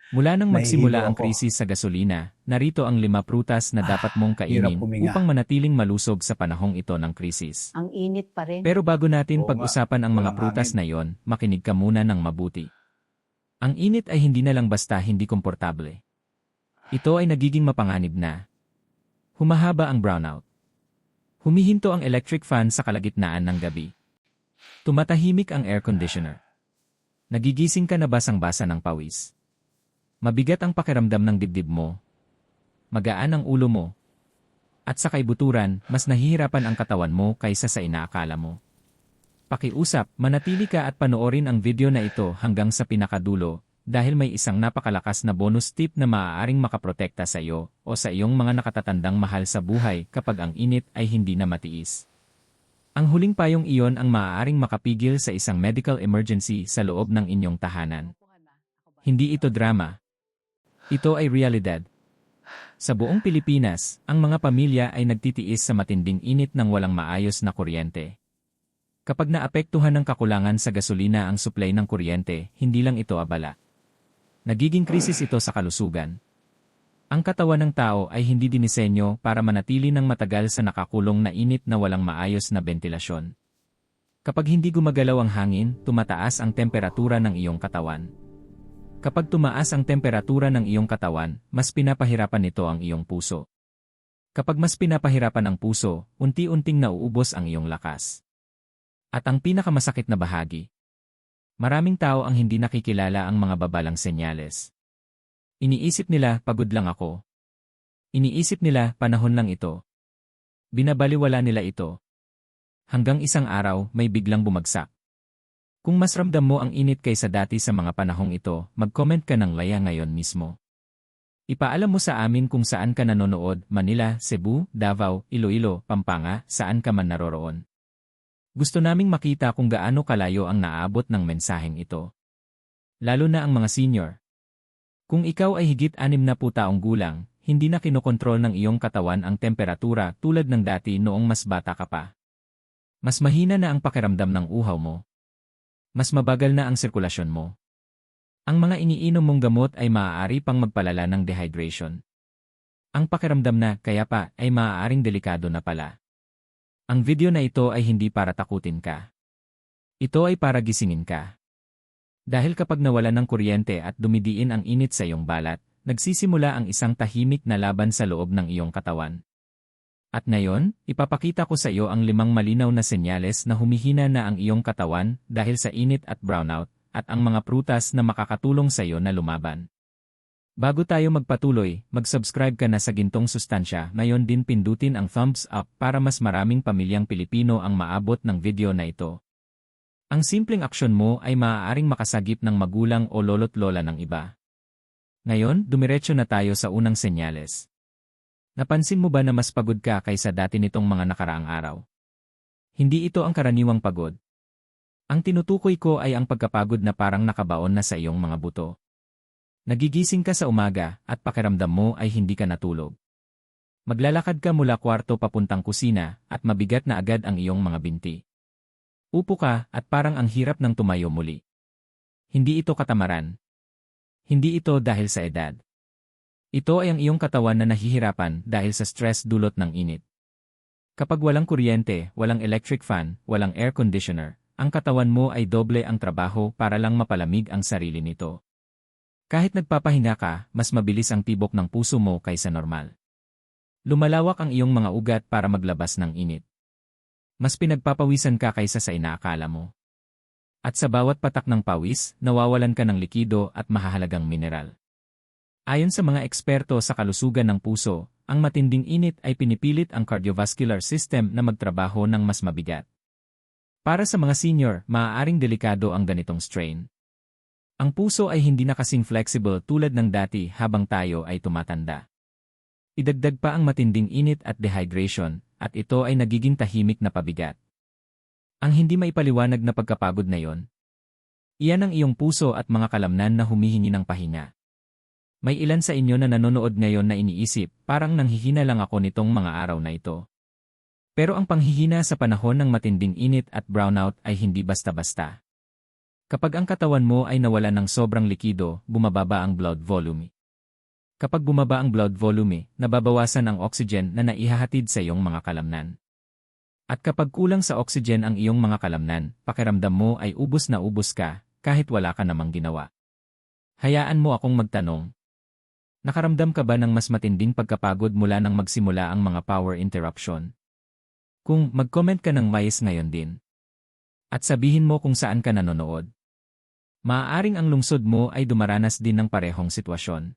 Mula nang Nahihilo magsimula ang ako. krisis sa gasolina, narito ang 5 prutas na dapat mong Hirap kainin huminga. upang manatiling malusog sa panahong ito ng krisis. Ang init pa rin. Pero bago natin Oo nga, pag-usapan ang mga walang prutas hangin. na iyon, makinig ka muna ng mabuti. Ang init ay hindi na lang basta hindi komportable. Ito ay nagiging mapanganib na. Humahaba ang brownout. Humihinto ang electric fan sa kalagitnaan ng gabi. Tumatahimik ang air conditioner. Nagigising ka na basang-basa ng pawis. Mabigat ang pakiramdam ng dibdib mo. Magaan ang ulo mo. At sa kaibuturan, mas nahihirapan ang katawan mo kaysa sa inaakala mo. Pakiusap, manatili ka at panoorin ang video na ito hanggang sa pinakadulo dahil may isang napakalakas na bonus tip na maaaring makaprotekta sa iyo o sa iyong mga nakatatandang mahal sa buhay kapag ang init ay hindi na matiis. Ang huling payong iyon ang maaaring makapigil sa isang medical emergency sa loob ng inyong tahanan. Hindi ito drama. Ito ay realidad. Sa buong Pilipinas, ang mga pamilya ay nagtitiis sa matinding init ng walang maayos na kuryente. Kapag naapektuhan ng kakulangan sa gasolina ang supply ng kuryente, hindi lang ito abala. Nagiging krisis ito sa kalusugan. Ang katawan ng tao ay hindi dinisenyo para manatili ng matagal sa nakakulong na init na walang maayos na bentilasyon. Kapag hindi gumagalaw ang hangin, tumataas ang temperatura ng iyong katawan. Kapag tumaas ang temperatura ng iyong katawan, mas pinapahirapan nito ang iyong puso. Kapag mas pinapahirapan ang puso, unti-unting nauubos ang iyong lakas. At ang pinakamasakit na bahagi, maraming tao ang hindi nakikilala ang mga babalang senyales. Iniisip nila, pagod lang ako. Iniisip nila, panahon lang ito. Binabaliwala nila ito. Hanggang isang araw, may biglang bumagsak. Kung mas ramdam mo ang init kaysa dati sa mga panahong ito, mag-comment ka ng laya ngayon mismo. Ipaalam mo sa amin kung saan ka nanonood, Manila, Cebu, Davao, Iloilo, Pampanga, saan ka man naroroon. Gusto naming makita kung gaano kalayo ang naabot ng mensaheng ito. Lalo na ang mga senior. Kung ikaw ay higit 60 taong gulang, hindi na kinokontrol ng iyong katawan ang temperatura tulad ng dati noong mas bata ka pa. Mas mahina na ang pakiramdam ng uhaw mo. Mas mabagal na ang sirkulasyon mo. Ang mga iniinom mong gamot ay maaari pang magpalala ng dehydration. Ang pakiramdam na, kaya pa, ay maaaring delikado na pala. Ang video na ito ay hindi para takutin ka. Ito ay para gisingin ka. Dahil kapag nawalan ng kuryente at dumidiin ang init sa iyong balat, nagsisimula ang isang tahimik na laban sa loob ng iyong katawan. At ngayon, ipapakita ko sa iyo ang 5 malinaw na senyales na humihina na ang iyong katawan dahil sa init at brownout, at ang mga prutas na makakatulong sa iyo na lumaban. Bago tayo magpatuloy, mag-subscribe ka na sa Gintong Sustansya, ngayon din pindutin ang thumbs up para mas maraming pamilyang Pilipino ang maabot ng video na ito. Ang simpleng aksyon mo ay maaaring makasagip ng magulang o lolo't lola ng iba. Ngayon, dumiretso na tayo sa unang senyales. Napansin mo ba na mas pagod ka kaysa dati nitong mga nakaraang araw? Hindi ito ang karaniwang pagod. Ang tinutukoy ko ay ang pagkapagod na parang nakabaon na sa iyong mga buto. Nagigising ka sa umaga at pakiramdam mo ay hindi ka natulog. Maglalakad ka mula kwarto papuntang kusina at mabigat na agad ang iyong mga binti. Upo ka at parang ang hirap ng tumayo muli. Hindi ito katamaran. Hindi ito dahil sa edad. Ito ay ang iyong katawan na nahihirapan dahil sa stress dulot ng init. Kapag walang kuryente, walang electric fan, walang air conditioner, ang katawan mo ay doble ang trabaho para lang mapalamig ang sarili nito. Kahit nagpapahinga ka, mas mabilis ang tibok ng puso mo kaysa normal. Lumalawak ang iyong mga ugat para maglabas ng init. Mas pinagpapawisan ka kaysa sa inaakala mo. At sa bawat patak ng pawis, nawawalan ka ng likido at mahahalagang mineral. Ayon sa mga eksperto sa kalusugan ng puso, ang matinding init ay pinipilit ang cardiovascular system na magtrabaho ng mas mabigat. Para sa mga senior, maaaring delikado ang ganitong strain. Ang puso ay hindi na kasing flexible tulad ng dati habang tayo ay tumatanda. Idagdag pa ang matinding init at dehydration, at ito ay nagiging tahimik na pabigat. Ang hindi maipaliwanag na pagkapagod na yon. Iyan ang iyong puso at mga kalamnan na humihingi ng pahinga. May ilan sa inyo na nanonood ngayon na iniisip, parang nanghihina lang ako nitong mga araw na ito. Pero ang panghihina sa panahon ng matinding init at brownout ay hindi basta-basta. Kapag ang katawan mo ay nawalan ng sobrang likido, bumababa ang blood volume. Kapag bumaba ang blood volume, nababawasan ang oxygen na naihahatid sa iyong mga kalamnan. At kapag kulang sa oxygen ang iyong mga kalamnan, pakiramdam mo ay ubos na ubos ka, kahit wala ka namang ginawa. Hayaan mo akong magtanong. Nakaramdam ka ba ng mas matinding pagkapagod mula nang magsimula ang mga power interruption? Kung mag-comment ka ng mais ngayon din. At sabihin mo kung saan ka nanonood. Maaaring ang lungsod mo ay dumaranas din ng parehong sitwasyon.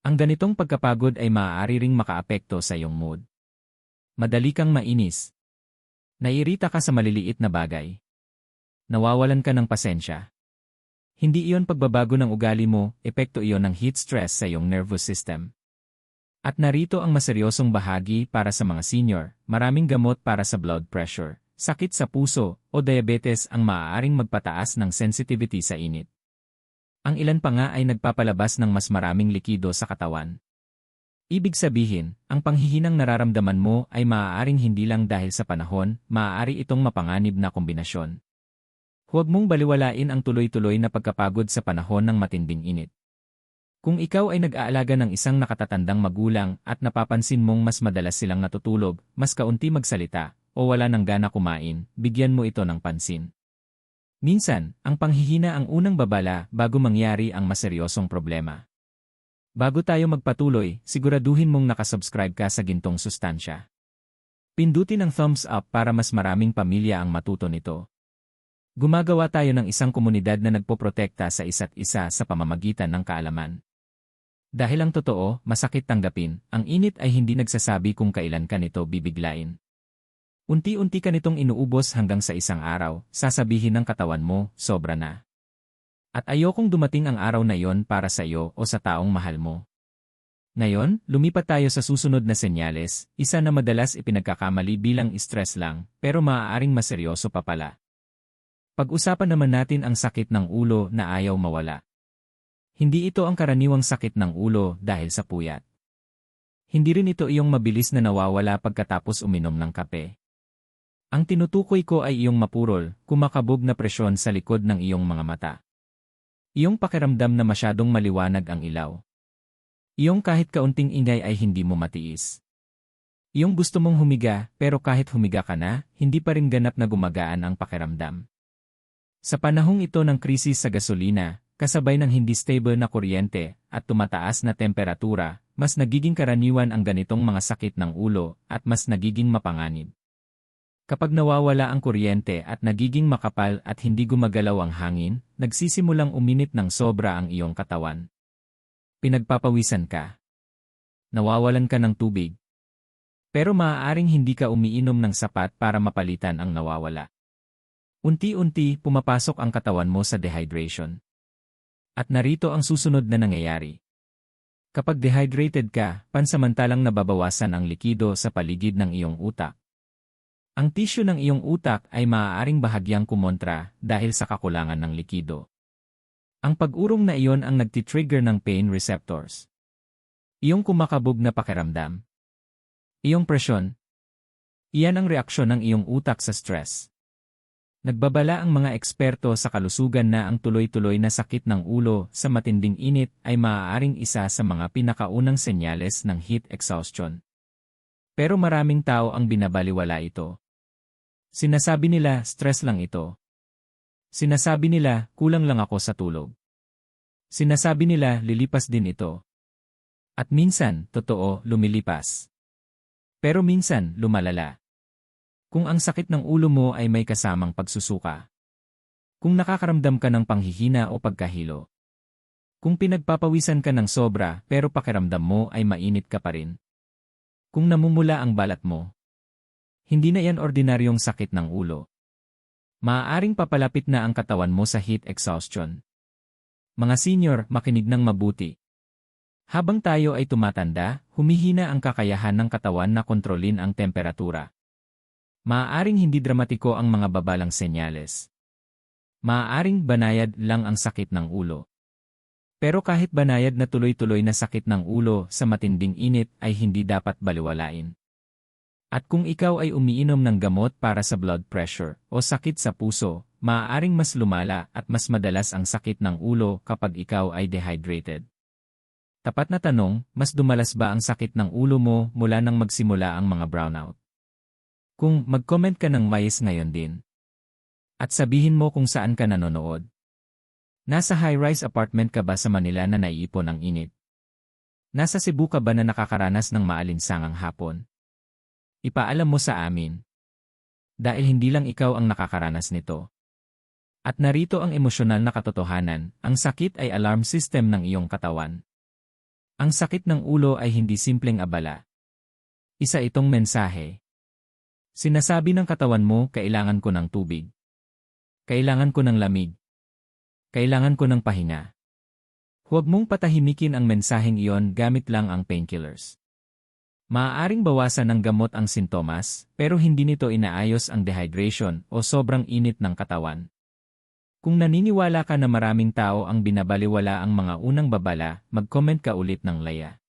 Ang ganitong pagkapagod ay maaari ring makaapekto sa iyong mood. Madali kang mainis. Naiirita ka sa maliliit na bagay. Nawawalan ka ng pasensya. Hindi iyon pagbabago ng ugali mo, epekto iyon ng heat stress sa iyong nervous system. At narito ang maseryosong bahagi para sa mga senior, maraming gamot para sa blood pressure, sakit sa puso, o diabetes ang maaaring magpataas ng sensitivity sa init. Ang ilan pa nga ay nagpapalabas ng mas maraming likido sa katawan. Ibig sabihin, ang panghihinang nararamdaman mo ay maaaring hindi lang dahil sa panahon, maaari itong mapanganib na kombinasyon. Huwag mong baliwalain ang tuloy-tuloy na pagkapagod sa panahon ng matinding init. Kung ikaw ay nag-aalaga ng isang nakatatandang magulang at napapansin mong mas madalas silang natutulog, mas kaunti magsalita, o wala ng gana kumain, bigyan mo ito ng pansin. Minsan, ang panghihina ang unang babala bago mangyari ang maseryosong problema. Bago tayo magpatuloy, siguraduhin mong nakasubscribe ka sa Gintong Sustansya. Pindutin ang thumbs up para mas maraming pamilya ang matuto nito. Gumagawa tayo ng isang komunidad na nagpoprotekta sa isa't isa sa pamamagitan ng kaalaman. Dahil ang totoo, masakit tanggapin, ang init ay hindi nagsasabi kung kailan ka nito bibiglain. Unti-unti ka nitong inuubos hanggang sa isang araw, sasabihin ng katawan mo, sobra na. At ayokong dumating ang araw na iyon para sa iyo o sa taong mahal mo. Ngayon, lumipat tayo sa susunod na senyales, isa na madalas ipinagkakamali bilang stress lang, pero maaaring maseryoso pa pala. Pag-usapan naman natin ang sakit ng ulo na ayaw mawala. Hindi ito ang karaniwang sakit ng ulo dahil sa puyat. Hindi rin ito iyong mabilis na nawawala pagkatapos uminom ng kape. Ang tinutukoy ko ay iyong mapurol, kumakabog na presyon sa likod ng iyong mga mata. Iyong pakiramdam na masyadong maliwanag ang ilaw. Iyong kahit kaunting ingay ay hindi mo matiis. Iyong gusto mong humiga, pero kahit humiga ka na, hindi pa rin ganap na gumagaan ang pakiramdam. Sa panahong ito ng krisis sa gasolina, kasabay ng hindi stable na kuryente, at tumataas na temperatura, mas nagiging karaniwan ang ganitong mga sakit ng ulo, at mas nagiging mapanganib. Kapag nawawala ang kuryente at nagiging makapal at hindi gumagalaw ang hangin, nagsisimulang uminit ng sobra ang iyong katawan. Pinagpapawisan ka. Nawawalan ka ng tubig. Pero maaaring hindi ka umiinom ng sapat para mapalitan ang nawawala. Unti-unti pumapasok ang katawan mo sa dehydration. At narito ang susunod na nangyayari. Kapag dehydrated ka, pansamantalang nababawasan ang likido sa paligid ng iyong utak. Ang tissue ng iyong utak ay maaaring bahagyang kumontra dahil sa kakulangan ng likido. Ang pag-urong na iyon ang nagtitrigger ng pain receptors. Iyong kumakabog na pakiramdam. Iyong presyon. Iyan ang reaksyon ng iyong utak sa stress. Nagbabala ang mga eksperto sa kalusugan na ang tuloy-tuloy na sakit ng ulo sa matinding init ay maaaring isa sa mga pinakaunang senyales ng heat exhaustion. Pero maraming tao ang binabaliwala ito. Sinasabi nila, stress lang ito. Sinasabi nila, kulang lang ako sa tulog. Sinasabi nila, lilipas din ito. At minsan, totoo, lumilipas. Pero minsan, lumalala. Kung ang sakit ng ulo mo ay may kasamang pagsusuka. Kung nakakaramdam ka ng panghihina o pagkahilo. Kung pinagpapawisan ka ng sobra pero pakiramdam mo ay mainit ka pa rin. Kung namumula ang balat mo. Hindi na yan ordinaryong sakit ng ulo. Maaaring papalapit na ang katawan mo sa heat exhaustion. Mga senior, makinig ng mabuti. Habang tayo ay tumatanda, humihina ang kakayahan ng katawan na kontrolin ang temperatura. Maaaring hindi dramatiko ang mga babalang senyales. Maaaring banayad lang ang sakit ng ulo. Pero kahit banayad na tuloy-tuloy na sakit ng ulo sa matinding init ay hindi dapat baliwalain. At kung ikaw ay umiinom ng gamot para sa blood pressure o sakit sa puso, maaaring mas lumala at mas madalas ang sakit ng ulo kapag ikaw ay dehydrated. Tapat na tanong, mas dumalas ba ang sakit ng ulo mo mula nang magsimula ang mga brownout? Kung mag-comment ka ng mais ngayon din. At sabihin mo kung saan ka nanonood. Nasa high-rise apartment ka ba sa Manila na naiipon ang init? Nasa Cebu ka ba na nakakaranas ng maalinsangang hapon? Ipaalam mo sa amin. Dahil hindi lang ikaw ang nakakaranas nito. At narito ang emosyonal na katotohanan, ang sakit ay alarm system ng iyong katawan. Ang sakit ng ulo ay hindi simpleng abala. Isa itong mensahe. Sinasabi ng katawan mo, kailangan ko ng tubig. Kailangan ko ng lamig. Kailangan ko ng pahinga. Huwag mong patahimikin ang mensaheng iyon gamit lang ang painkillers. Maaaring bawasan ng gamot ang sintomas, pero hindi nito inaayos ang dehydration o sobrang init ng katawan. Kung naniniwala ka na maraming tao ang binabaliwala ang mga unang babala, mag-comment ka ulit ng Laya.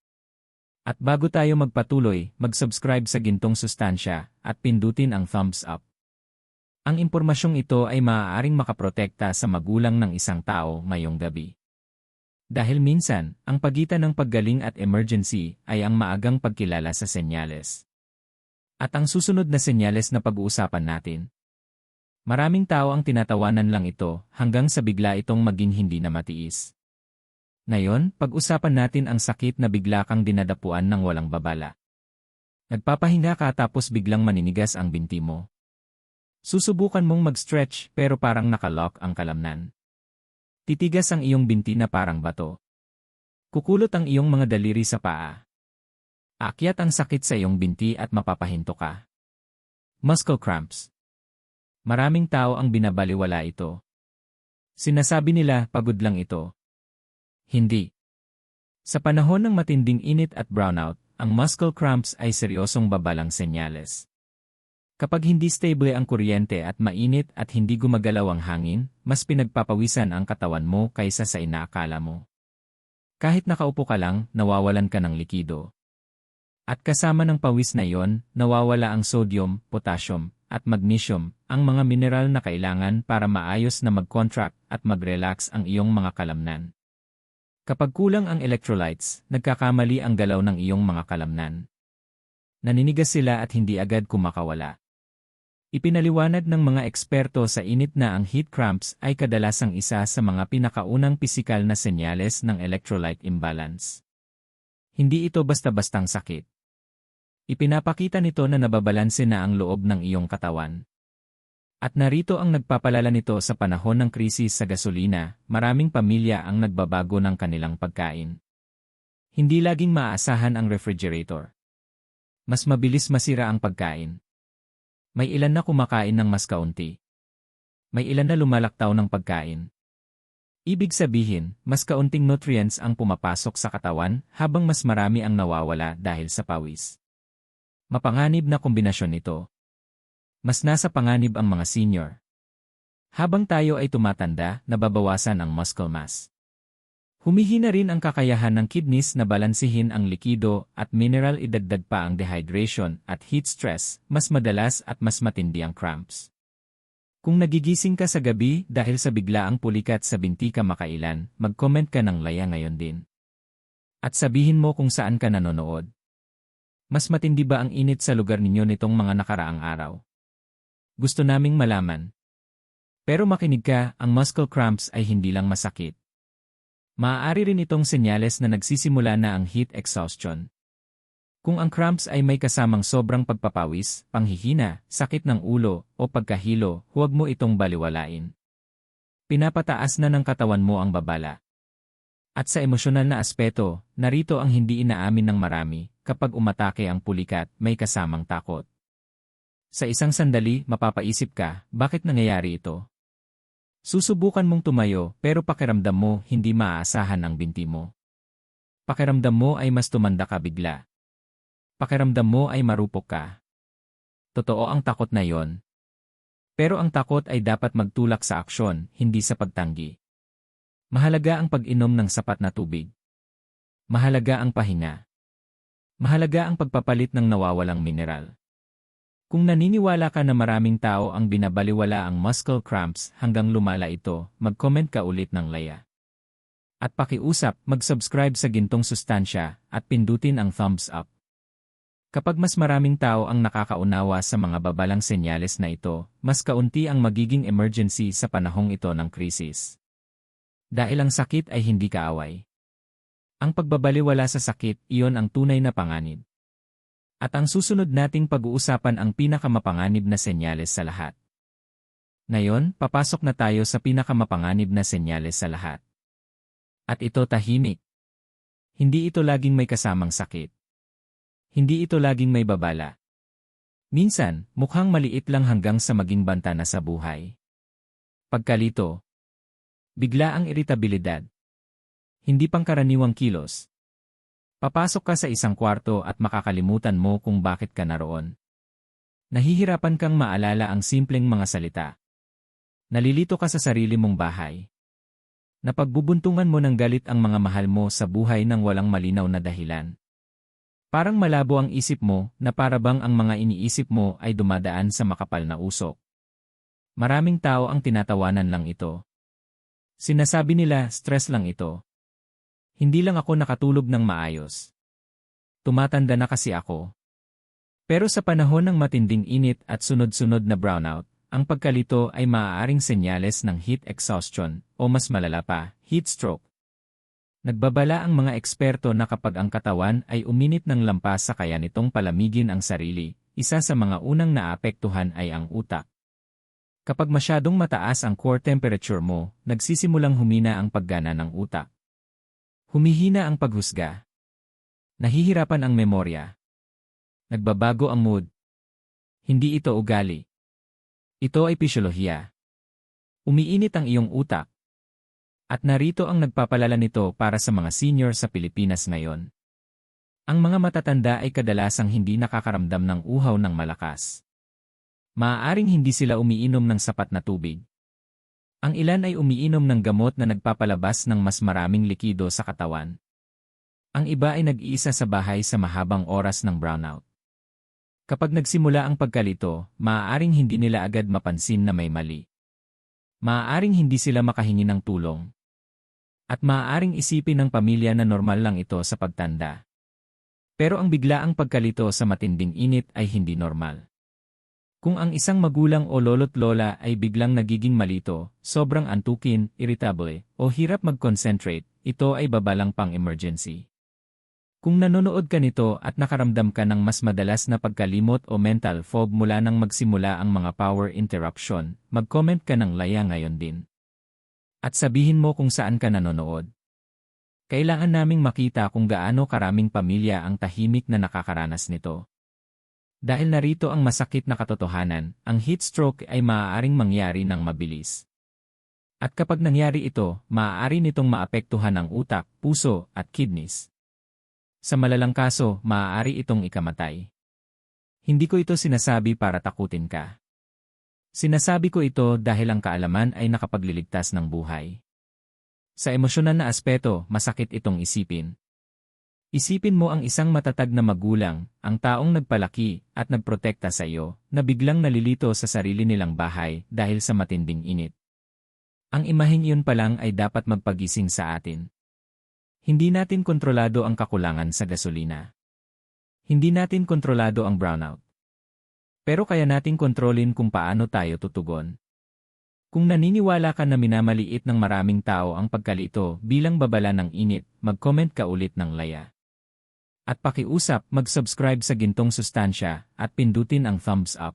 At bago tayo magpatuloy, mag-subscribe sa Gintong Sustansya at pindutin ang thumbs up. Ang impormasyong ito ay maaaring makaprotekta sa magulang ng isang tao ngayong gabi. Dahil minsan, ang pagitan ng paggaling at emergency ay ang maagang pagkilala sa senyales. At ang susunod na senyales na pag-uusapan natin. Maraming tao ang tinatawanan lang ito hanggang sa bigla itong maging hindi na matiis. Ngayon, pag-usapan natin ang sakit na bigla kang dinadapuan ng walang babala. Nagpapahinga ka tapos biglang maninigas ang binti mo. Susubukan mong mag-stretch pero parang nakalock ang kalamnan. Titigas ang iyong binti na parang bato. Kukulot ang iyong mga daliri sa paa. Aakyat ang sakit sa iyong binti at mapapahinto ka. Muscle cramps. Maraming tao ang binabaliwala ito. Sinasabi nila, pagod lang ito. Hindi. Sa panahon ng matinding init at brownout, ang muscle cramps ay seryosong babalang senyales. Kapag hindi stable ang kuryente at mainit at hindi gumagalaw ang hangin, mas pinagpapawisan ang katawan mo kaysa sa inaakala mo. Kahit nakaupo ka lang, nawawalan ka ng likido. At kasama ng pawis na iyon, nawawala ang sodium, potassium, at magnesium, ang mga mineral na kailangan para maayos na mag-contract at mag-relax ang iyong mga kalamnan. Kapag kulang ang electrolytes, nagkakamali ang galaw ng iyong mga kalamnan. Naninigas sila at hindi agad kumakawala. Ipinaliwanag ng mga eksperto sa init na ang heat cramps ay kadalasang isa sa mga pinakaunang pisikal na senyales ng electrolyte imbalance. Hindi ito basta-bastang sakit. Ipinapakita nito na nababalanse na ang loob ng iyong katawan. At narito ang nagpapalala nito sa panahon ng krisis sa gasolina, maraming pamilya ang nagbabago ng kanilang pagkain. Hindi laging maaasahan ang refrigerator. Mas mabilis masira ang pagkain. May ilan na kumakain ng mas kaunti. May ilan na lumalaktaw ng pagkain. Ibig sabihin, mas kaunting nutrients ang pumapasok sa katawan habang mas marami ang nawawala dahil sa pawis. Mapanganib na kombinasyon ito. Mas nasa panganib ang mga senior. Habang tayo ay tumatanda, nababawasan ang muscle mass. Humihina rin ang kakayahan ng kidneys na balansihin ang likido at mineral, idagdag pa ang dehydration at heat stress, mas madalas at mas matindi ang cramps. Kung nagigising ka sa gabi dahil sa biglaang pulikat sa binti ka makailan, mag-comment ka ng Laya ngayon din. At sabihin mo kung saan ka nanonood. Mas matindi ba ang init sa lugar ninyo nitong mga nakaraang araw? Gusto naming malaman. Pero makinig ka, ang muscle cramps ay hindi lang masakit. Maaari rin itong senyales na nagsisimula na ang heat exhaustion. Kung ang cramps ay may kasamang sobrang pagpapawis, panghihina, sakit ng ulo, o pagkahilo, huwag mo itong baliwalain. Pinapataas na ng katawan mo ang babala. At sa emosyonal na aspeto, narito ang hindi inaamin ng marami, kapag umatake ang pulikat, may kasamang takot. Sa isang sandali, mapapaisip ka, bakit nangyayari ito? Susubukan mong tumayo pero pakiramdam mo hindi maaasahan ang binti mo. Pakiramdam mo ay mas tumanda ka bigla. Pakiramdam mo ay marupok ka. Totoo ang takot na yon. Pero ang takot ay dapat magtulak sa aksyon, hindi sa pagtanggi. Mahalaga ang pag-inom ng sapat na tubig. Mahalaga ang pahinga. Mahalaga ang pagpapalit ng nawawalang mineral. Kung naniniwala ka na maraming tao ang binabaliwala ang muscle cramps hanggang lumala ito, mag-comment ka ulit ng Laya. At pakiusap, mag-subscribe sa Gintong Sustansya at pindutin ang thumbs up. Kapag mas maraming tao ang nakakaunawa sa mga babalang senyales na ito, mas kaunti ang magiging emergency sa panahong ito ng krisis. Dahil ang sakit ay hindi kaaway. Ang pagbabaliwala sa sakit, iyon ang tunay na panganib. At ang susunod nating pag-uusapan ang pinakamapanganib na senyales sa lahat. Ngayon, papasok na tayo sa pinakamapanganib na senyales sa lahat. At ito tahimik. Hindi ito laging may kasamang sakit. Hindi ito laging may babala. Minsan, mukhang maliit lang hanggang sa maging banta na sa buhay. Pagkalito. Bigla ang iritabilidad. Hindi pangkaraniwang kilos. Papasok ka sa isang kwarto at makakalimutan mo kung bakit ka naroon. Nahihirapan kang maalala ang simpleng mga salita. Nalilito ka sa sarili mong bahay. Napagbubuntungan mo ng galit ang mga mahal mo sa buhay nang walang malinaw na dahilan. Parang malabo ang isip mo na parabang ang mga iniisip mo ay dumadaan sa makapal na usok. Maraming tao ang tinatawanan lang ito. Sinasabi nila, stress lang ito. Hindi lang ako nakatulog ng maayos. Tumatanda na kasi ako. Pero sa panahon ng matinding init at sunod-sunod na brownout, ang pagkalito ay maaaring senyales ng heat exhaustion o mas malala pa, heat stroke. Nagbabala ang mga eksperto na kapag ang katawan ay uminit ng lampas sa kaya nitong palamigin ang sarili, isa sa mga unang naapektuhan ay ang utak. Kapag masyadong mataas ang core temperature mo, nagsisimulang humina ang paggana ng utak. Humihina ang paghusga. Nahihirapan ang memorya. Nagbabago ang mood. Hindi ito ugali. Ito ay pisyolohiya. Umiinit ang iyong utak. At narito ang nagpapalala nito para sa mga senior sa Pilipinas ngayon. Ang mga matatanda ay kadalasang hindi nakakaramdam ng uhaw ng malakas. Maaaring hindi sila umiinom ng sapat na tubig. Ang ilan ay umiinom ng gamot na nagpapalabas ng mas maraming likido sa katawan. Ang iba ay nag-iisa sa bahay sa mahabang oras ng brownout. Kapag nagsimula ang pagkalito, maaaring hindi nila agad mapansin na may mali. Maaaring hindi sila makahingi ng tulong. At maaaring isipin ng pamilya na normal lang ito sa pagtanda. Pero ang biglaang pagkalito sa matinding init ay hindi normal. Kung ang isang magulang o lolo't lola ay biglang nagiging malito, sobrang antukin, irritable, o hirap mag-concentrate, ito ay babalang pang-emergency. Kung nanonood ka nito at nakaramdam ka ng mas madalas na pagkalimot o mental fog mula nang magsimula ang mga power interruption, mag-comment ka ng Laya ngayon din. At sabihin mo kung saan ka nanonood. Kailangan naming makita kung gaano karaming pamilya ang tahimik na nakakaranas nito. Dahil narito ang masakit na katotohanan, ang heat stroke ay maaaring mangyari ng mabilis. At kapag nangyari ito, maaari nitong maapektuhan ang utak, puso, at kidneys. Sa malalang kaso, maaari itong ikamatay. Hindi ko ito sinasabi para takutin ka. Sinasabi ko ito dahil ang kaalaman ay nakapagliligtas ng buhay. Sa emosyonal na aspeto, masakit itong isipin. Isipin mo ang isang matatag na magulang, ang taong nagpalaki at nagprotekta sa iyo, na biglang nalilito sa sarili nilang bahay dahil sa matinding init. Ang imaheng iyon pa lang ay dapat magpagising sa atin. Hindi natin kontrolado ang kakulangan sa gasolina. Hindi natin kontrolado ang brownout. Pero kaya nating kontrolin kung paano tayo tutugon. Kung naniniwala ka na minamaliit ng maraming tao ang pagkalito bilang babala ng init, mag-comment ka ulit ng Laya. At pakiusap, mag-subscribe sa Gintong Sustansya at pindutin ang thumbs up.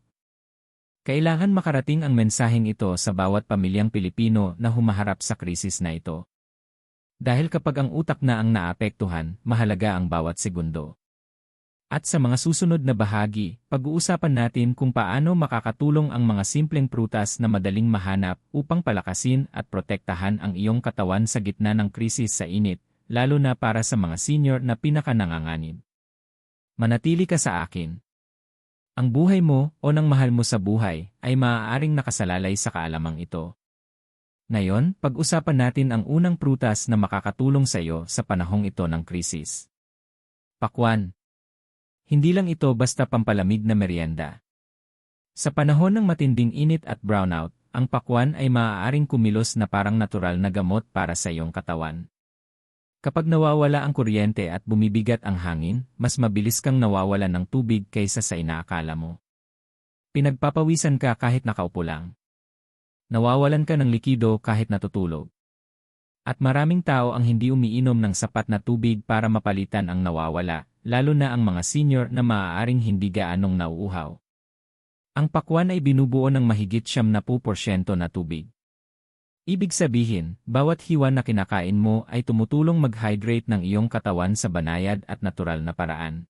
Kailangan makarating ang mensaheng ito sa bawat pamilyang Pilipino na humaharap sa krisis na ito. Dahil kapag ang utak na ang naapektuhan, mahalaga ang bawat segundo. At sa mga susunod na bahagi, pag-uusapan natin kung paano makakatulong ang mga simpleng prutas na madaling mahanap upang palakasin at protektahan ang iyong katawan sa gitna ng krisis sa init, lalo na para sa mga senior na pinakananganganib. Manatili ka sa akin. Ang buhay mo o ng mahal mo sa buhay ay maaaring nakasalalay sa kaalamang ito. Ngayon, pag-usapan natin ang unang prutas na makakatulong sa iyo sa panahong ito ng krisis. Pakwan. Hindi lang ito basta pampalamig na merienda. Sa panahon ng matinding init at brownout, ang pakwan ay maaaring kumilos na parang natural na gamot para sa iyong katawan. Kapag nawawala ang kuryente at bumibigat ang hangin, mas mabilis kang nawawalan ng tubig kaysa sa inaakala mo. Pinagpapawisan ka kahit nakaupo lang. Nawawalan ka ng likido kahit natutulog. At maraming tao ang hindi umiinom ng sapat na tubig para mapalitan ang nawawala, lalo na ang mga senior na maaaring hindi gaanong nauuhaw. Ang pakwan ay binubuo ng mahigit 70% na tubig. Ibig sabihin, bawat hiwa na kinakain mo ay tumutulong mag-hydrate ng iyong katawan sa banayad at natural na paraan.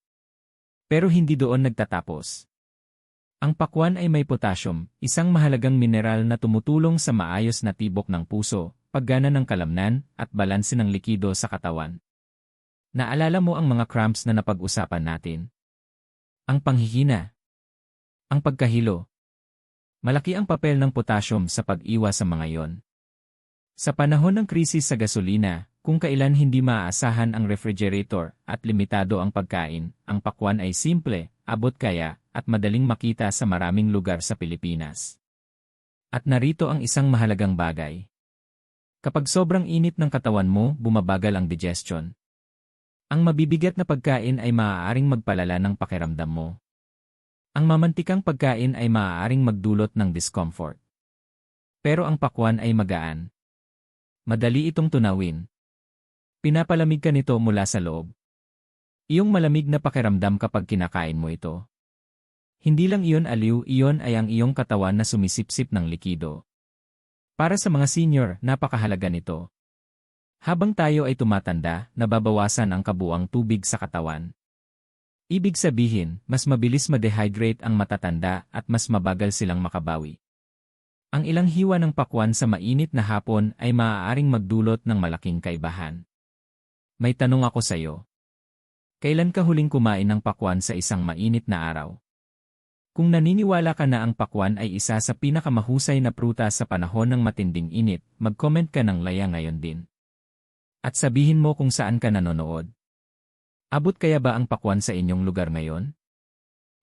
Pero hindi doon nagtatapos. Ang pakwan ay may potassium, isang mahalagang mineral na tumutulong sa maayos na tibok ng puso, paggana ng kalamnan, at balanse ng likido sa katawan. Naalala mo ang mga cramps na napag-usapan natin? Ang panghihina. Ang pagkahilo. Malaki ang papel ng potassium sa pag-iwas sa mga yon. Sa panahon ng krisis sa gasolina, kung kailan hindi maaasahan ang refrigerator at limitado ang pagkain, ang pakwan ay simple, abot kaya, at madaling makita sa maraming lugar sa Pilipinas. At narito ang isang mahalagang bagay. Kapag sobrang init ng katawan mo, bumabagal ang digestion. Ang mabibigat na pagkain ay maaaring magpalala ng pakiramdam mo. Ang mamantikang pagkain ay maaaring magdulot ng discomfort. Pero ang pakwan ay magaan. Madali itong tunawin. Pinapalamig ka nito mula sa loob. Iyong malamig na pakiramdam kapag kinakain mo ito. Hindi lang iyon aliw, iyon ay ang iyong katawan na sumisipsip ng likido. Para sa mga senior, napakahalaga nito. Habang tayo ay tumatanda, nababawasan ang kabuuang tubig sa katawan. Ibig sabihin, mas mabilis ma-dehydrate ang matatanda at mas mabagal silang makabawi. Ang ilang hiwa ng pakwan sa mainit na hapon ay maaaring magdulot ng malaking kaibahan. May tanong ako sa iyo. Kailan ka huling kumain ng pakwan sa isang mainit na araw? Kung naniniwala ka na ang pakwan ay isa sa pinakamahusay na prutas sa panahon ng matinding init, mag-comment ka ng laya ngayon din. At sabihin mo kung saan ka nanonood. Abot kaya ba ang pakwan sa inyong lugar ngayon?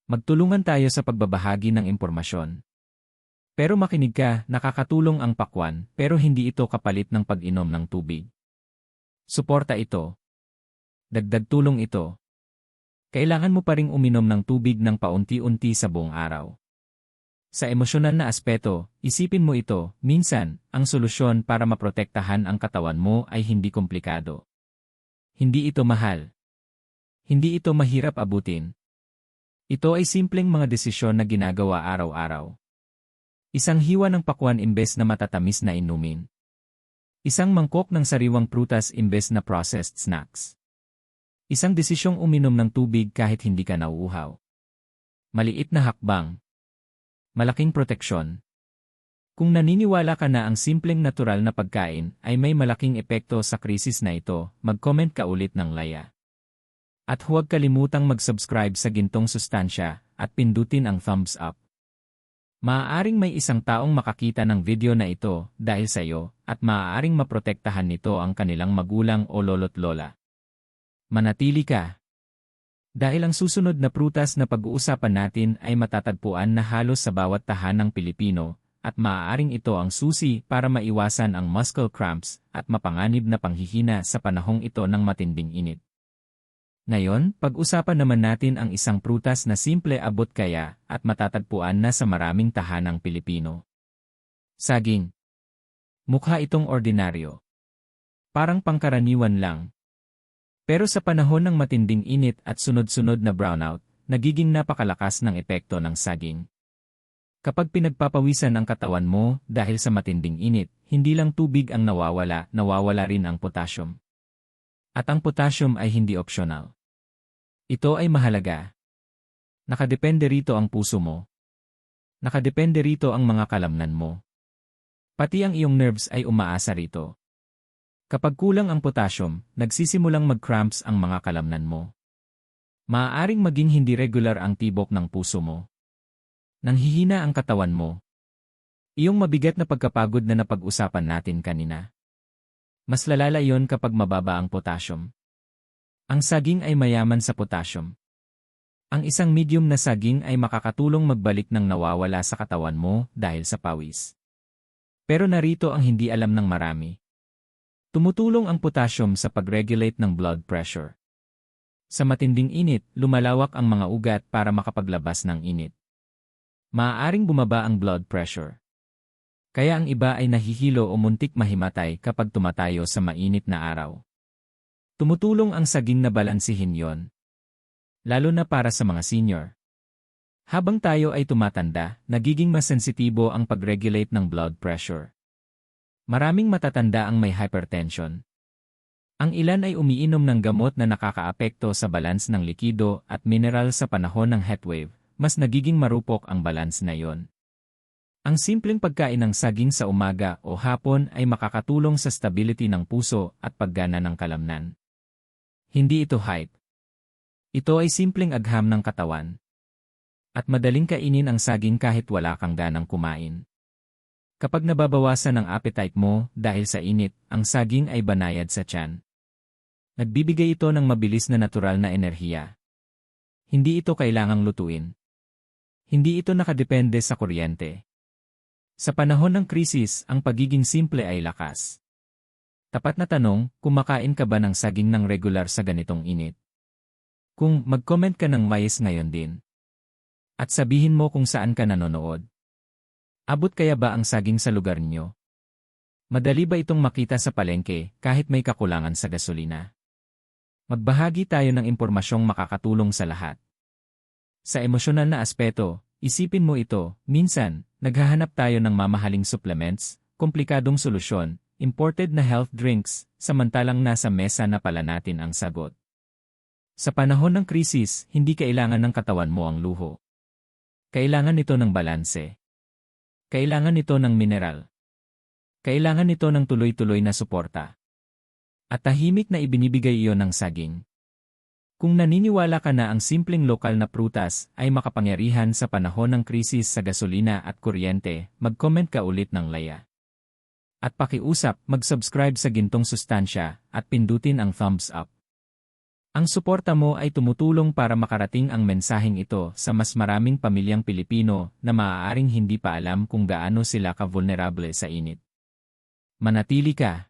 Magtulungan tayo sa pagbabahagi ng impormasyon. Pero makinig ka, nakakatulong ang pakwan, pero hindi ito kapalit ng pag-inom ng tubig. Suporta ito. Dagdag tulong ito. Kailangan mo pa ring uminom ng tubig ng paunti-unti sa buong araw. Sa emosyonal na aspeto, isipin mo ito, minsan, ang solusyon para maprotektahan ang katawan mo ay hindi komplikado. Hindi ito mahal. Hindi ito mahirap abutin. Ito ay simpleng mga desisyon na ginagawa araw-araw. Isang hiwa ng pakwan imbes na matatamis na inumin. Isang mangkok ng sariwang prutas imbes na processed snacks. Isang desisyong uminom ng tubig kahit hindi ka nauuhaw. Maliit na hakbang. Malaking proteksyon. Kung naniniwala ka na ang simpleng natural na pagkain ay may malaking epekto sa krisis na ito, mag-comment ka ulit ng laya. At huwag kalimutang mag-subscribe sa Gintong Sustansya at pindutin ang thumbs up. Maaaring may isang taong makakita ng video na ito dahil sa iyo at maaaring maprotektahan nito ang kanilang magulang o lolo't lola. Manatili ka. Dahil ang susunod na prutas na pag-uusapan natin ay matatagpuan na halos sa bawat tahanang Pilipino at maaaring ito ang susi para maiwasan ang muscle cramps at mapanganib na panghihina sa panahong ito ng matinding init. Ngayon, pag-usapan naman natin ang isang prutas na simple abot kaya at matatagpuan na sa maraming tahanang Pilipino. Saging. Mukha itong ordinaryo. Parang pangkaraniwan lang. Pero sa panahon ng matinding init at sunod-sunod na brownout, nagiging napakalakas ng epekto ng saging. Kapag pinagpapawisan ang katawan mo dahil sa matinding init, hindi lang tubig ang nawawala, nawawala rin ang potassium. At ang potassium ay hindi optional. Ito ay mahalaga. Nakadepende rito ang puso mo. Nakadepende rito ang mga kalamnan mo. Pati ang iyong nerves ay umaasa rito. Kapag kulang ang potassium, nagsisimulang mag-cramps ang mga kalamnan mo. Maaaring maging hindi regular ang tibok ng puso mo. Nanghihina ang katawan mo. Iyong mabigat na pagkapagod na napag-usapan natin kanina. Mas lalala yon kapag mababa ang potassium. Ang saging ay mayaman sa potassium. Ang isang medium na saging ay makakatulong magbalik ng nawawala sa katawan mo dahil sa pawis. Pero narito ang hindi alam ng marami. Tumutulong ang potassium sa pag-regulate ng blood pressure. Sa matinding init, lumalawak ang mga ugat para makapaglabas ng init. Maaaring bumaba ang blood pressure. Kaya ang iba ay nahihilo o muntik mahimatay kapag tumatayo sa mainit na araw. Tumutulong ang saging na balansihin yon. Lalo na para sa mga senior. Habang tayo ay tumatanda, nagiging mas sensitibo ang pag-regulate ng blood pressure. Maraming matatanda ang may hypertension. Ang ilan ay umiinom ng gamot na nakakaapekto sa balance ng likido at mineral sa panahon ng heatwave, mas nagiging marupok ang balance na yon. Ang simpleng pagkain ng saging sa umaga o hapon ay makakatulong sa stability ng puso at paggana ng kalamnan. Hindi ito hype. Ito ay simpleng agham ng katawan. At madaling kainin ang saging kahit wala kang ganang kumain. Kapag nababawasan ang appetite mo dahil sa init, ang saging ay banayad sa tiyan. Nagbibigay ito ng mabilis na natural na enerhiya. Hindi ito kailangang lutuin. Hindi ito nakadepende sa kuryente. Sa panahon ng krisis, ang pagiging simple ay lakas. Tapat na tanong, kumakain ka ba ng saging ng regular sa ganitong init? Kung mag-comment ka ng mais ngayon din. At sabihin mo kung saan ka nanonood. Abot kaya ba ang saging sa lugar niyo? Madali ba itong makita sa palengke kahit may kakulangan sa gasolina? Magbahagi tayo ng impormasyong makakatulong sa lahat. Sa emosyonal na aspeto, isipin mo ito, minsan, naghahanap tayo ng mamahaling supplements, komplikadong solusyon, imported na health drinks, samantalang nasa mesa na pala natin ang sagot. Sa panahon ng krisis, hindi kailangan ng katawan mo ang luho. Kailangan nito ng balanse. Kailangan nito ng mineral. Kailangan nito ng tuloy-tuloy na suporta. At tahimik na ibinibigay iyon ng saging. Kung naniniwala ka na ang simpleng lokal na prutas ay makapangyarihan sa panahon ng krisis sa gasolina at kuryente, mag-comment ka ulit ng Laya. At pakiusap, mag-subscribe sa Gintong Sustansya at pindutin ang thumbs up. Ang suporta mo ay tumutulong para makarating ang mensaheng ito sa mas maraming pamilyang Pilipino na maaaring hindi pa alam kung gaano sila ka-vulnerable sa init. Manatili ka.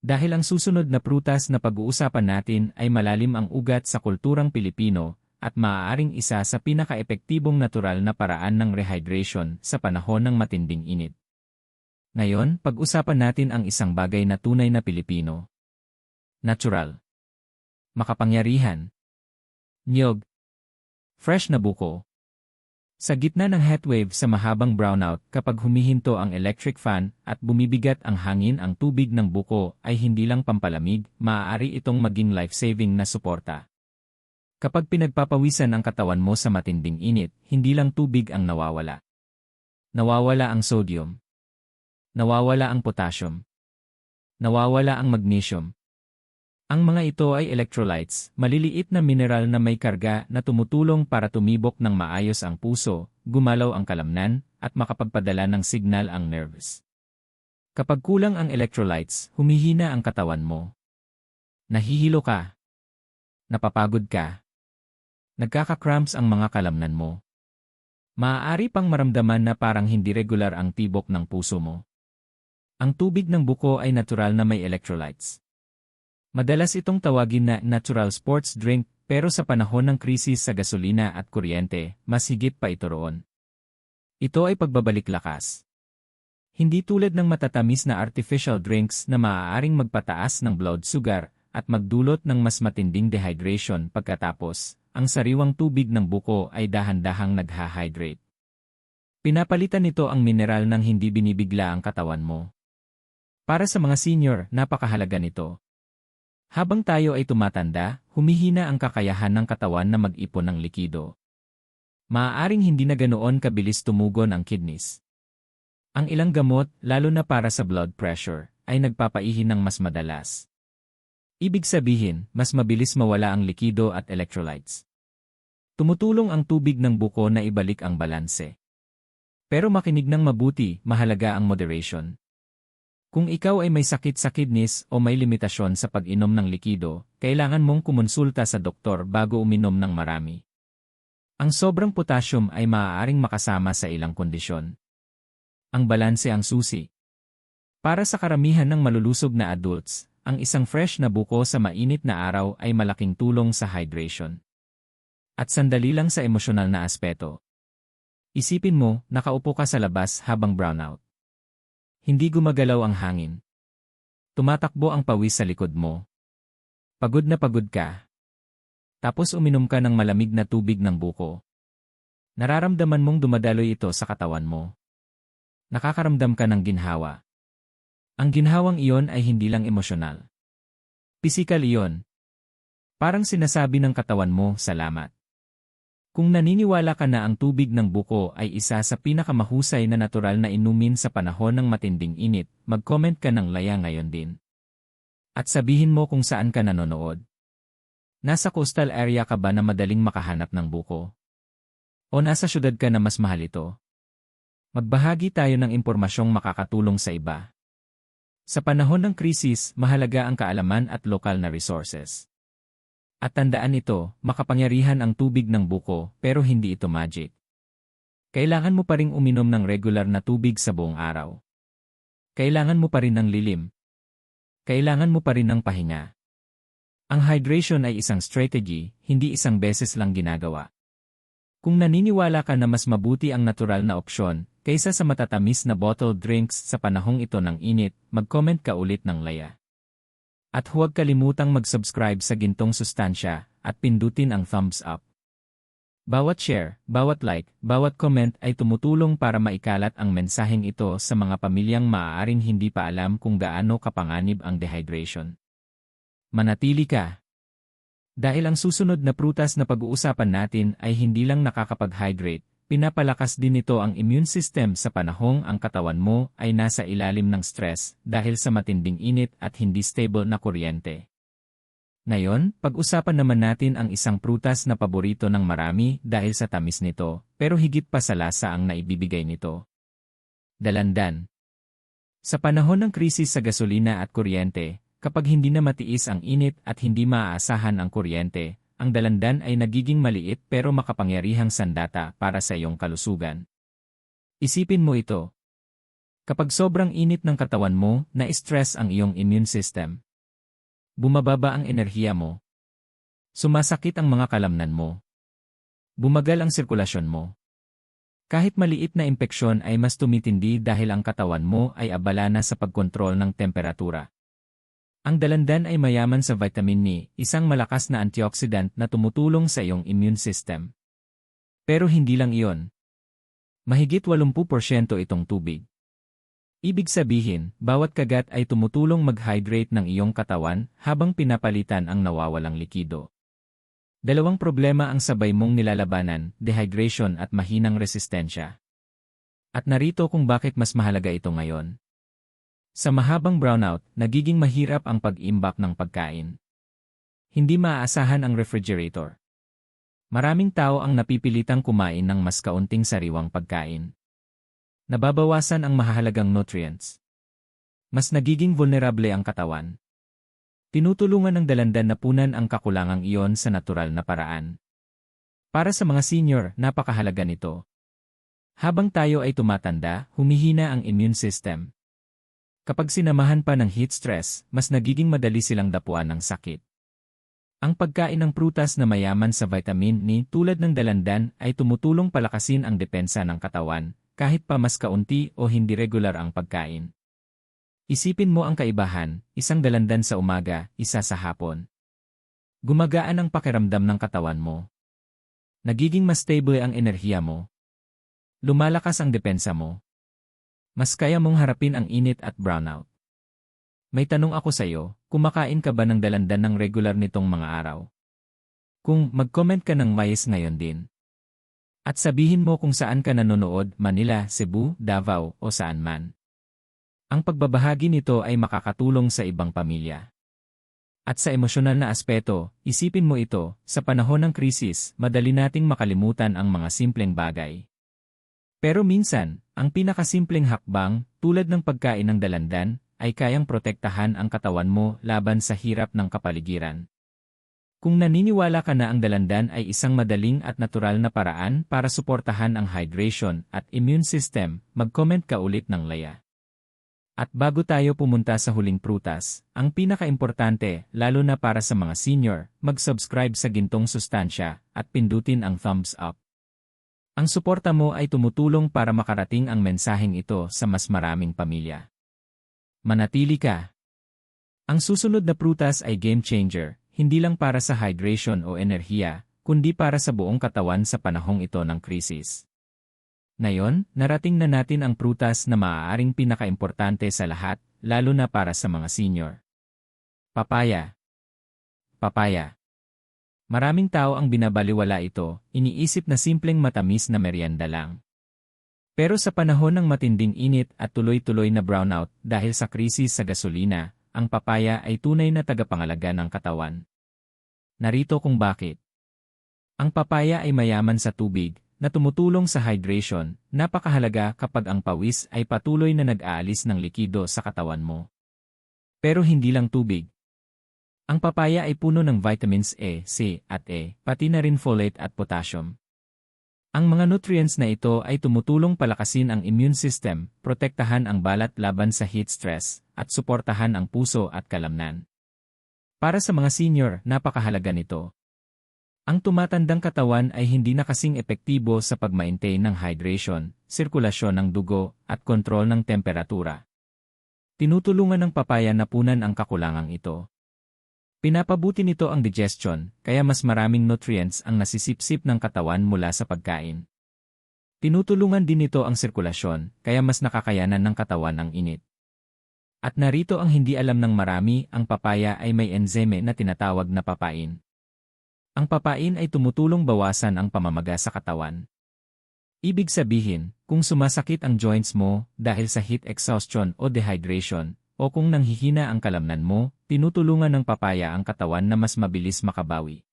Dahil ang susunod na prutas na pag-uusapan natin ay malalim ang ugat sa kulturang Pilipino at maaaring isa sa pinaka-epektibong natural na paraan ng rehydration sa panahon ng matinding init. Ngayon, pag-usapan natin ang isang bagay na tunay na Pilipino. Natural. Makapangyarihan. Niyog. Fresh na buko. Sa gitna ng heatwave sa mahabang brownout kapag humihinto ang electric fan at bumibigat ang hangin ang tubig ng buko ay hindi lang pampalamig, maaari itong maging life-saving na suporta. Kapag pinagpapawisan ang katawan mo sa matinding init, hindi lang tubig ang nawawala. Nawawala ang sodium. Nawawala ang potassium. Nawawala ang magnesium. Ang mga ito ay electrolytes, maliliit na mineral na may karga na tumutulong para tumibok ng maayos ang puso, gumalaw ang kalamnan, at makapagpadala ng signal ang nerves. Kapag kulang ang electrolytes, humihina ang katawan mo. Nahihilo ka. Napapagod ka. Nagkaka-cramps ang mga kalamnan mo. Maaari pang maramdaman na parang hindi regular ang tibok ng puso mo. Ang tubig ng buko ay natural na may electrolytes. Madalas itong tawagin na natural sports drink, pero sa panahon ng krisis sa gasolina at kuryente, mas higit pa ito roon. Ito ay pagbabalik lakas. Hindi tulad ng matatamis na artificial drinks na maaaring magpataas ng blood sugar at magdulot ng mas matinding dehydration pagkatapos, ang sariwang tubig ng buko ay dahan-dahang nagha-hydrate. Pinapalitan nito ang mineral ng hindi binibigla ang katawan mo. Para sa mga senior, napakahalaga nito. Habang tayo ay tumatanda, humihina ang kakayahan ng katawan na mag-ipon ng likido. Maaaring hindi na ganoon kabilis tumugon ang kidneys. Ang ilang gamot, lalo na para sa blood pressure, ay nagpapaihi ng mas madalas. Ibig sabihin, mas mabilis mawala ang likido at electrolytes. Tumutulong ang tubig ng buko na ibalik ang balanse. Pero makinig ng mabuti, mahalaga ang moderation. Kung ikaw ay may sakit sa kidneys o may limitasyon sa pag-inom ng likido, kailangan mong kumonsulta sa doktor bago uminom ng marami. Ang sobrang potassium ay maaaring makasama sa ilang kondisyon. Ang balanse ang susi. Para sa karamihan ng malulusog na adults, ang isang fresh na buko sa mainit na araw ay malaking tulong sa hydration. At sandali lang sa emosyonal na aspeto. Isipin mo, nakaupo ka sa labas habang brownout. Hindi gumagalaw ang hangin. Tumatakbo ang pawis sa likod mo. Pagod na pagod ka. Tapos uminom ka ng malamig na tubig ng buko. Nararamdaman mong dumadaloy ito sa katawan mo. Nakakaramdam ka ng ginhawa. Ang ginhawang iyon ay hindi lang emosyonal. Pisikal iyon. Parang sinasabi ng katawan mo, salamat. Kung naniniwala ka na ang tubig ng buko ay isa sa pinakamahusay na natural na inumin sa panahon ng matinding init, mag-comment ka ng laya ngayon din. At sabihin mo kung saan ka nanonood. Nasa coastal area ka ba na madaling makahanap ng buko? O nasa syudad ka na mas mahal ito? Magbahagi tayo ng impormasyong makakatulong sa iba. Sa panahon ng krisis, mahalaga ang kaalaman at lokal na resources. At tandaan ito, makapangyarihan ang tubig ng buko, pero hindi ito magic. Kailangan mo pa ring uminom ng regular na tubig sa buong araw. Kailangan mo pa rin ng lilim. Kailangan mo pa rin ng pahinga. Ang hydration ay isang strategy, hindi isang beses lang ginagawa. Kung naniniwala ka na mas mabuti ang natural na opsyon, kaysa sa matatamis na bottled drinks sa panahong ito ng init, mag-comment ka ulit ng laya. At huwag kalimutang mag-subscribe sa Gintong Sustansya at pindutin ang thumbs up. Bawat share, bawat like, bawat comment ay tumutulong para maikalat ang mensaheng ito sa mga pamilyang maaaring hindi pa alam kung gaano kapanganib ang dehydration. Manatili ka. Dahil ang susunod na prutas na pag-uusapan natin ay hindi lang nakakapag-hydrate, pinapalakas din nito ang immune system sa panahong ang katawan mo ay nasa ilalim ng stress dahil sa matinding init at hindi stable na kuryente. Ngayon, pag-usapan naman natin ang isang prutas na paborito ng marami dahil sa tamis nito, pero higit pa sa lasa ang naibibigay nito. Dalandan. Sa panahon ng krisis sa gasolina at kuryente, kapag hindi na matiis ang init at hindi maaasahan ang kuryente, ang dalandan ay nagiging maliit pero makapangyarihang sandata para sa iyong kalusugan. Isipin mo ito. Kapag sobrang init ng katawan mo, na-stress ang iyong immune system. Bumababa ang enerhiya mo. Sumasakit ang mga kalamnan mo. Bumagal ang sirkulasyon mo. Kahit maliit na impeksyon ay mas tumitindi dahil ang katawan mo ay abala na sa pagkontrol ng temperatura. Ang dalandan ay mayaman sa vitamin E, isang malakas na antioxidant na tumutulong sa iyong immune system. Pero hindi lang iyon. Mahigit 80% itong tubig. Ibig sabihin, bawat kagat ay tumutulong mag-hydrate ng iyong katawan habang pinapalitan ang nawawalang likido. Dalawang problema ang sabay mong nilalabanan, dehydration at mahinang resistensya. At narito kung bakit mas mahalaga ito ngayon. Sa mahabang brownout, nagiging mahirap ang pag-imbak ng pagkain. Hindi maaasahan ang refrigerator. Maraming tao ang napipilitang kumain ng mas kaunting sariwang pagkain. Nababawasan ang mahalagang nutrients. Mas nagiging vulnerable ang katawan. Tinutulungan ng dalandan na punan ang kakulangang iyon sa natural na paraan. Para sa mga senior, napakahalaga nito. Habang tayo ay tumatanda, humihina ang immune system. Kapag sinamahan pa ng heat stress, mas nagiging madali silang dapuan ng sakit. Ang pagkain ng prutas na mayaman sa vitamin E tulad ng dalandan ay tumutulong palakasin ang depensa ng katawan, kahit pa mas kaunti o hindi regular ang pagkain. Isipin mo ang kaibahan, isang dalandan sa umaga, isa sa hapon. Gumagaan ang pakiramdam ng katawan mo. Nagiging mas stable ang enerhiya mo. Lumalakas ang depensa mo. Mas kaya mong harapin ang init at brownout. May tanong ako sa iyo, kumakain ka ba ng dalandan ng regular nitong mga araw? Kung mag-comment ka ng mais ngayon din. At sabihin mo kung saan ka nanonood, Manila, Cebu, Davao o saan man. Ang pagbabahagi nito ay makakatulong sa ibang pamilya. At sa emosyonal na aspeto, isipin mo ito, sa panahon ng krisis, madali nating makalimutan ang mga simpleng bagay. Pero minsan, ang pinakasimpleng hakbang, tulad ng pagkain ng dalandan, ay kayang protektahan ang katawan mo laban sa hirap ng kapaligiran. Kung naniniwala ka na ang dalandan ay isang madaling at natural na paraan para suportahan ang hydration at immune system, mag-comment ka ulit ng Laya. At bago tayo pumunta sa huling prutas, ang pinaka-importante, lalo na para sa mga senior, mag-subscribe sa Gintong Sustansya at pindutin ang thumbs up. Ang suporta mo ay tumutulong para makarating ang mensaheng ito sa mas maraming pamilya. Manatili ka. Ang susunod na prutas ay game changer, hindi lang para sa hydration o enerhiya, kundi para sa buong katawan sa panahong ito ng krisis. Ngayon, narating na natin ang prutas na maaaring pinakaimportante sa lahat, lalo na para sa mga senior. Papaya. Papaya. Maraming tao ang binabaliwala ito, iniisip na simpleng matamis na merienda lang. Pero sa panahon ng matinding init at tuloy-tuloy na brownout dahil sa krisis sa gasolina, ang papaya ay tunay na tagapangalaga ng katawan. Narito kung bakit. Ang papaya ay mayaman sa tubig, na tumutulong sa hydration, napakahalaga kapag ang pawis ay patuloy na nag-aalis ng likido sa katawan mo. Pero hindi lang tubig. Ang papaya ay puno ng vitamins A, C, at E, pati na rin folate at potassium. Ang mga nutrients na ito ay tumutulong palakasin ang immune system, protektahan ang balat laban sa heat stress, at suportahan ang puso at kalamnan. Para sa mga senior, napakahalaga nito. Ang tumatandang katawan ay hindi na kasing epektibo sa pag-maintain ng hydration, sirkulasyon ng dugo, at kontrol ng temperatura. Tinutulungan ng papaya na punan ang kakulangang ito. Pinapabuti nito ang digestion, kaya mas maraming nutrients ang nasisipsip ng katawan mula sa pagkain. Tinutulungan din nito ang sirkulasyon, kaya mas nakakayanan ng katawan ang init. At narito ang hindi alam ng marami, ang papaya ay may enzyme na tinatawag na papain. Ang papain ay tumutulong bawasan ang pamamaga sa katawan. Ibig sabihin, kung sumasakit ang joints mo dahil sa heat exhaustion o dehydration, o kung nanghihina ang kalamnan mo, tinutulungan ng papaya ang katawan na mas mabilis makabawi.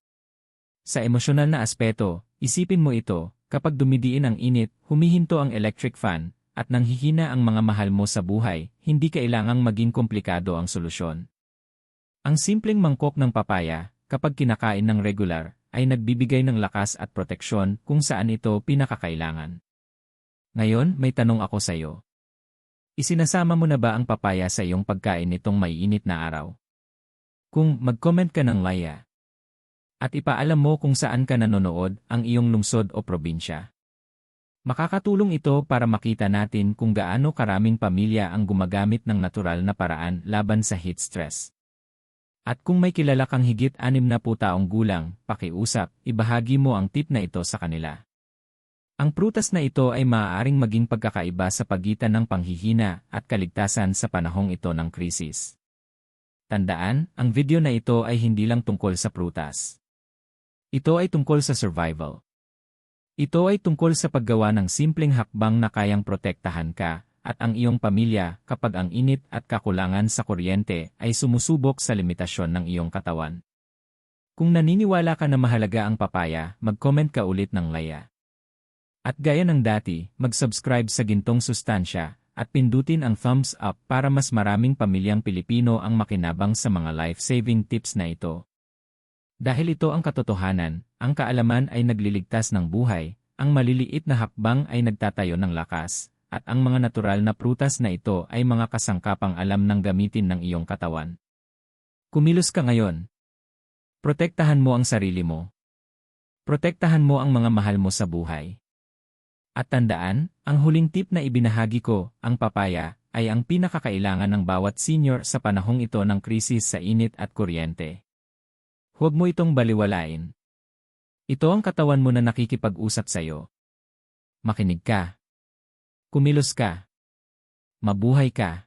Sa emosyonal na aspeto, isipin mo ito, kapag dumidiin ang init, humihinto ang electric fan, at nanghihina ang mga mahal mo sa buhay, hindi kailangang maging komplikado ang solusyon. Ang simpleng mangkok ng papaya, kapag kinakain ng regular, ay nagbibigay ng lakas at proteksyon kung saan ito pinakakailangan. Ngayon, may tanong ako sa iyo. Isinasama mo na ba ang papaya sa iyong pagkain nitong maiinit na araw? Kung mag-comment ka ng Laya. At ipaalam mo kung saan ka nanonood, ang iyong lungsod o probinsya. Makakatulong ito para makita natin kung gaano karaming pamilya ang gumagamit ng natural na paraan laban sa heat stress. At kung may kilala kang higit 60 taong gulang, pakiusap, ibahagi mo ang tip na ito sa kanila. Ang prutas na ito ay maaaring maging pagkakaiba sa pagitan ng panghihina at kaligtasan sa panahong ito ng krisis. Tandaan, ang video na ito ay hindi lang tungkol sa prutas. Ito ay tungkol sa survival. Ito ay tungkol sa paggawa ng simpleng hakbang na kayang protektahan ka at ang iyong pamilya kapag ang init at kakulangan sa kuryente ay sumusubok sa limitasyon ng iyong katawan. Kung naniniwala ka na mahalaga ang papaya, mag-comment ka ulit ng Laya. At gaya ng dati, mag-subscribe sa Gintong Sustansya at pindutin ang thumbs up para mas maraming pamilyang Pilipino ang makinabang sa mga life-saving tips na ito. Dahil ito ang katotohanan, ang kaalaman ay nagliligtas ng buhay, ang maliliit na hakbang ay nagtatayo ng lakas, at ang mga natural na prutas na ito ay mga kasangkapang alam ng gamitin ng iyong katawan. Kumilos ka ngayon. Protektahan mo ang sarili mo. Protektahan mo ang mga mahal mo sa buhay. At tandaan, ang huling tip na ibinahagi ko, ang papaya, ay ang pinakakailangan ng bawat senior sa panahong ito ng krisis sa init at kuryente. Huwag mo itong baliwalain. Ito ang katawan mo na nakikipag-usap sa iyo. Makinig ka. Kumilos ka. Mabuhay ka.